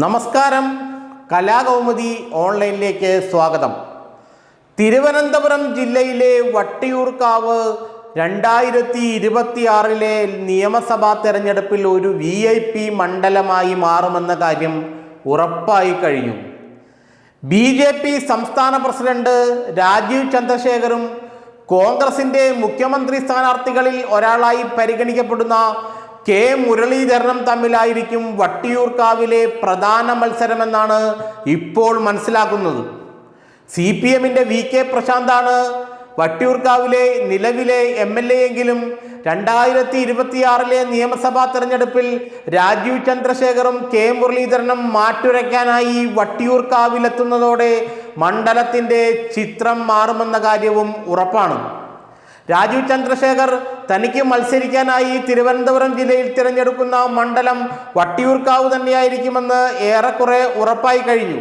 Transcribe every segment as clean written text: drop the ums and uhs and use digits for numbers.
നമസ്കാരം. കലാകൗമുദി ഓൺലൈനിലേക്ക് സ്വാഗതം. തിരുവനന്തപുരം ജില്ലയിലെ വട്ടിയൂർക്കാവ് 2026 നിയമസഭാ തെരഞ്ഞെടുപ്പിൽ ഒരു VIP മണ്ഡലമായി മാറുമെന്ന കാര്യം ഉറപ്പായി കഴിഞ്ഞു. BJP സംസ്ഥാന പ്രസിഡന്റ് രാജീവ് ചന്ദ്രശേഖറും കോൺഗ്രസിൻ്റെ മുഖ്യമന്ത്രി സ്ഥാനാർത്ഥികളിൽ ഒരാളായി പരിഗണിക്കപ്പെടുന്ന കെ മുരളീധരനും തമ്മിലായിരിക്കും വട്ടിയൂർക്കാവിലെ പ്രധാന മത്സരമെന്നാണ് ഇപ്പോൾ മനസ്സിലാക്കുന്നത്. CPMൻ്റെ VK പ്രശാന്താണ് വട്ടിയൂർക്കാവിലെ നിലവിലെ MLA എങ്കിലും 2026 നിയമസഭാ തെരഞ്ഞെടുപ്പിൽ രാജീവ് ചന്ദ്രശേഖറും കെ മുരളീധരനും മാറ്റുരയ്ക്കാനായി വട്ടിയൂർക്കാവിലെത്തുന്നതോടെ മണ്ഡലത്തിൻ്റെ ചിത്രം മാറുമെന്ന കാര്യവും ഉറപ്പാണ്. രാജീവ് ചന്ദ്രശേഖർ തനിക്ക് മത്സരിക്കാനായി തിരുവനന്തപുരം ജില്ലയിൽ തിരഞ്ഞെടുക്കുന്ന മണ്ഡലം വട്ടിയൂർക്കാവ് തന്നെയായിരിക്കുമെന്ന് ഏറെക്കുറെ ഉറപ്പായി കഴിഞ്ഞു.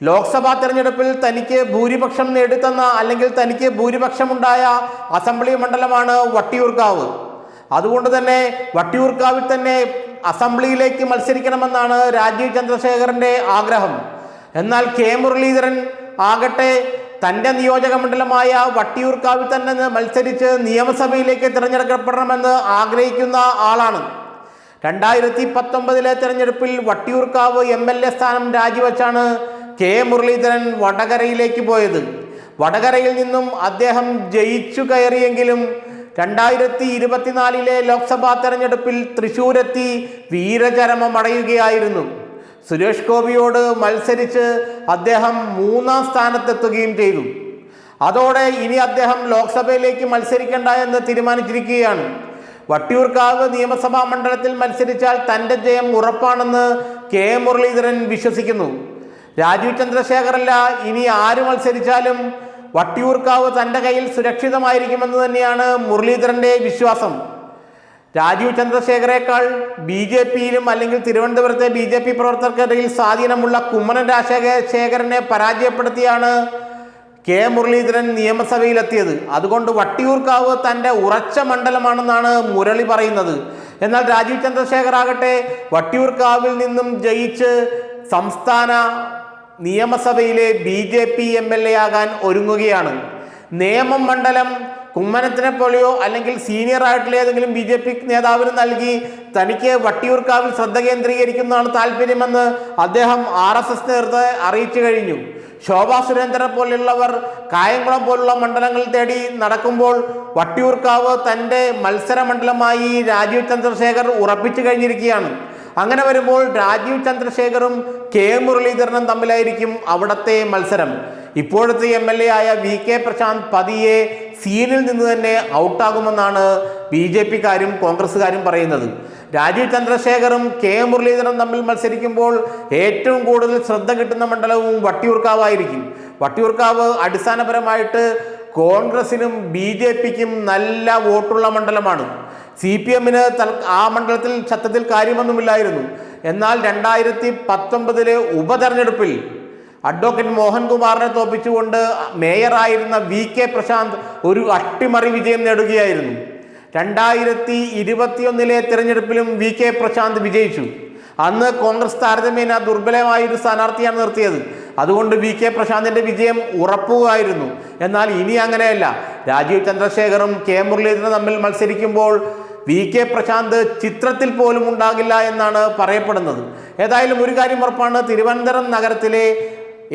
ലോക്സഭാ തെരഞ്ഞെടുപ്പിൽ തനിക്ക് ഭൂരിപക്ഷം നേടിത്തന്ന അല്ലെങ്കിൽ തനിക്ക് ഭൂരിപക്ഷമുണ്ടായ അസംബ്ലി മണ്ഡലമാണ് വട്ടിയൂർക്കാവ്. അതുകൊണ്ട് തന്നെ വട്ടിയൂർക്കാവിൽ തന്നെ അസംബ്ലിയിലേക്ക് മത്സരിക്കണമെന്നാണ് രാജീവ് ചന്ദ്രശേഖറിൻ്റെ ആഗ്രഹം. എന്നാൽ കെ മുരളീധരൻ ആകട്ടെ തൻ്റെ നിയോജക മണ്ഡലമായ വട്ടിയൂർക്കാവിൽ തന്നെ മത്സരിച്ച് നിയമസഭയിലേക്ക് തിരഞ്ഞെടുക്കപ്പെടണമെന്ന് ആഗ്രഹിക്കുന്ന ആളാണ്. 2019 തെരഞ്ഞെടുപ്പിൽ വട്ടിയൂർക്കാവ് MLA സ്ഥാനം രാജിവെച്ചാണ് കെ മുരളീധരൻ വടകരയിലേക്ക് പോയത്. വടകരയിൽ നിന്നും അദ്ദേഹം ജയിച്ചു കയറിയെങ്കിലും 2024 ലോക്സഭാ തെരഞ്ഞെടുപ്പിൽ തൃശ്ശൂരെത്തി വീരചരമമടയുകയായിരുന്നു. സുരേഷ് ഗോപിയോട് മത്സരിച്ച് അദ്ദേഹം 3ാം സ്ഥാനത്തെത്തുകയും ചെയ്തു. അതോടെ ഇനി അദ്ദേഹം ലോക്സഭയിലേക്ക് മത്സരിക്കേണ്ട എന്ന് തീരുമാനിച്ചിരിക്കുകയാണ്. വട്ടിയൂർക്കാവ് നിയമസഭാ മണ്ഡലത്തിൽ മത്സരിച്ചാൽ തൻ്റെ ജയം ഉറപ്പാണെന്ന് കെ മുരളീധരൻ വിശ്വസിക്കുന്നു. രാജീവ് ചന്ദ്രശേഖറല്ല, ഇനി ആര് മത്സരിച്ചാലും വട്ടിയൂർക്കാവ് തൻ്റെ കയ്യിൽ സുരക്ഷിതമായിരിക്കുമെന്ന് തന്നെയാണ് മുരളീധരൻ്റെ വിശ്വാസം. രാജീവ് ചന്ദ്രശേഖരേക്കാൾ BJPയിലും അല്ലെങ്കിൽ തിരുവനന്തപുരത്തെ BJP പ്രവർത്തകർക്കിടയിൽ സ്വാധീനമുള്ള കുമ്മനം രാജശേഖരനെ പരാജയപ്പെടുത്തിയാണ് കെ മുരളീധരൻ നിയമസഭയിലെത്തിയത്. അതുകൊണ്ട് വട്ടിയൂർക്കാവ് തൻ്റെ ഉറച്ച മണ്ഡലമാണെന്നാണ് മുരളി പറയുന്നത്. എന്നാൽ രാജീവ് ചന്ദ്രശേഖർ ആകട്ടെ വട്ടിയൂർക്കാവിൽ നിന്നും ജയിച്ച് സംസ്ഥാന നിയമസഭയിലെ BJP MLA ആകാൻ ഒരുങ്ങുകയാണ്. നേമം മണ്ഡലം കുമ്മനത്തിനെ പോലെയോ അല്ലെങ്കിൽ സീനിയർ ആയിട്ടുള്ള ഏതെങ്കിലും BJP നേതാവിന് നൽകി തനിക്ക് വട്ടിയൂർക്കാവിൽ ശ്രദ്ധ കേന്ദ്രീകരിക്കുന്നതാണ് താല്പര്യമെന്ന് അദ്ദേഹം RSS നേതൃത്വത്തെ അറിയിച്ചു കഴിഞ്ഞു. ശോഭാ സുരേന്ദ്രനെ പോലെയുള്ളവർ കായംകുളം പോലുള്ള മണ്ഡലങ്ങൾ തേടി നടക്കുമ്പോൾ വട്ടിയൂർക്കാവ് തൻ്റെ മത്സര മണ്ഡലമായി രാജീവ് ചന്ദ്രശേഖർ ഉറപ്പിച്ചു കഴിഞ്ഞിരിക്കുകയാണ്. അങ്ങനെ വരുമ്പോൾ രാജീവ് ചന്ദ്രശേഖറും കെ മുരളീധരനും തമ്മിലായിരിക്കും അവിടുത്തെ മത്സരം. ഇപ്പോഴത്തെ MLA ആയ VK പ്രശാന്ത് പതിയെ സീനിൽ നിന്ന് തന്നെ ഔട്ടാകുമെന്നാണ് BJPക്കാരും കോൺഗ്രസ്സുകാരും പറയുന്നത്. രാജീവ് ചന്ദ്രശേഖറും കെ മുരളീധരനും തമ്മിൽ മത്സരിക്കുമ്പോൾ ഏറ്റവും കൂടുതൽ ശ്രദ്ധ കിട്ടുന്ന മണ്ഡലവും വട്ടിയൂർക്കാവായിരിക്കും. വട്ടിയൂർക്കാവ് അടിസ്ഥാനപരമായിട്ട് കോൺഗ്രസിനും BJPക്കും നല്ല വോട്ടുള്ള മണ്ഡലമാണ്. CPMന് ആ മണ്ഡലത്തിൽ സത്യത്തിൽ കാര്യമൊന്നുമില്ലായിരുന്നു. എന്നാൽ 2019 ഉപതെരഞ്ഞെടുപ്പിൽ അഡ്വക്കേറ്റ് മോഹൻകുമാറിനെ തോൽപ്പിച്ചുകൊണ്ട് മേയറായിരുന്ന VK പ്രശാന്ത് ഒരു അട്ടിമറി വിജയം നേടുകയായിരുന്നു. 2021 തിരഞ്ഞെടുപ്പിലും VK പ്രശാന്ത് വിജയിച്ചു. അന്ന് കോൺഗ്രസ് താരതമ്യേന ദുർബലമായൊരു സ്ഥാനാർത്ഥിയാണ് നിർത്തിയത്. അതുകൊണ്ട് VK പ്രശാന്തിൻ്റെ വിജയം ഉറപ്പുമായിരുന്നു. എന്നാൽ ഇനി അങ്ങനെയല്ല. രാജീവ് ചന്ദ്രശേഖറും കെ മുരളീധരനും തമ്മിൽ മത്സരിക്കുമ്പോൾ VK പ്രശാന്ത് ചിത്രത്തിൽ പോലും ഉണ്ടാകില്ല എന്നാണ് പറയപ്പെടുന്നത്. ഏതായാലും ഒരു കാര്യം ഉറപ്പാണ്, തിരുവനന്തപുരം നഗരത്തിലെ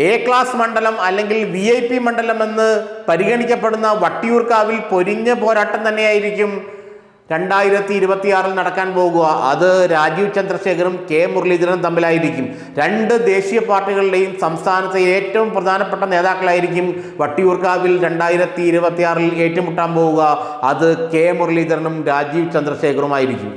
A ക്ലാസ് മണ്ഡലം അല്ലെങ്കിൽ VIP മണ്ഡലം എന്ന് പരിഗണിക്കപ്പെടുന്ന വട്ടിയൂർക്കാവിൽ പൊരിഞ്ഞ പോരാട്ടം തന്നെയായിരിക്കും 2026 നടക്കാൻ പോകുക. അത് രാജീവ് ചന്ദ്രശേഖറും കെ മുരളീധരനും തമ്മിലായിരിക്കും. രണ്ട് ദേശീയ പാർട്ടികളുടെയും സംസ്ഥാനത്തെ ഏറ്റവും പ്രധാനപ്പെട്ട നേതാക്കളായിരിക്കും വട്ടിയൂർക്കാവിൽ 2026 ഏറ്റുമുട്ടാൻ പോവുക. അത് കെ മുരളീധരനും രാജീവ് ചന്ദ്രശേഖറുമായിരിക്കും.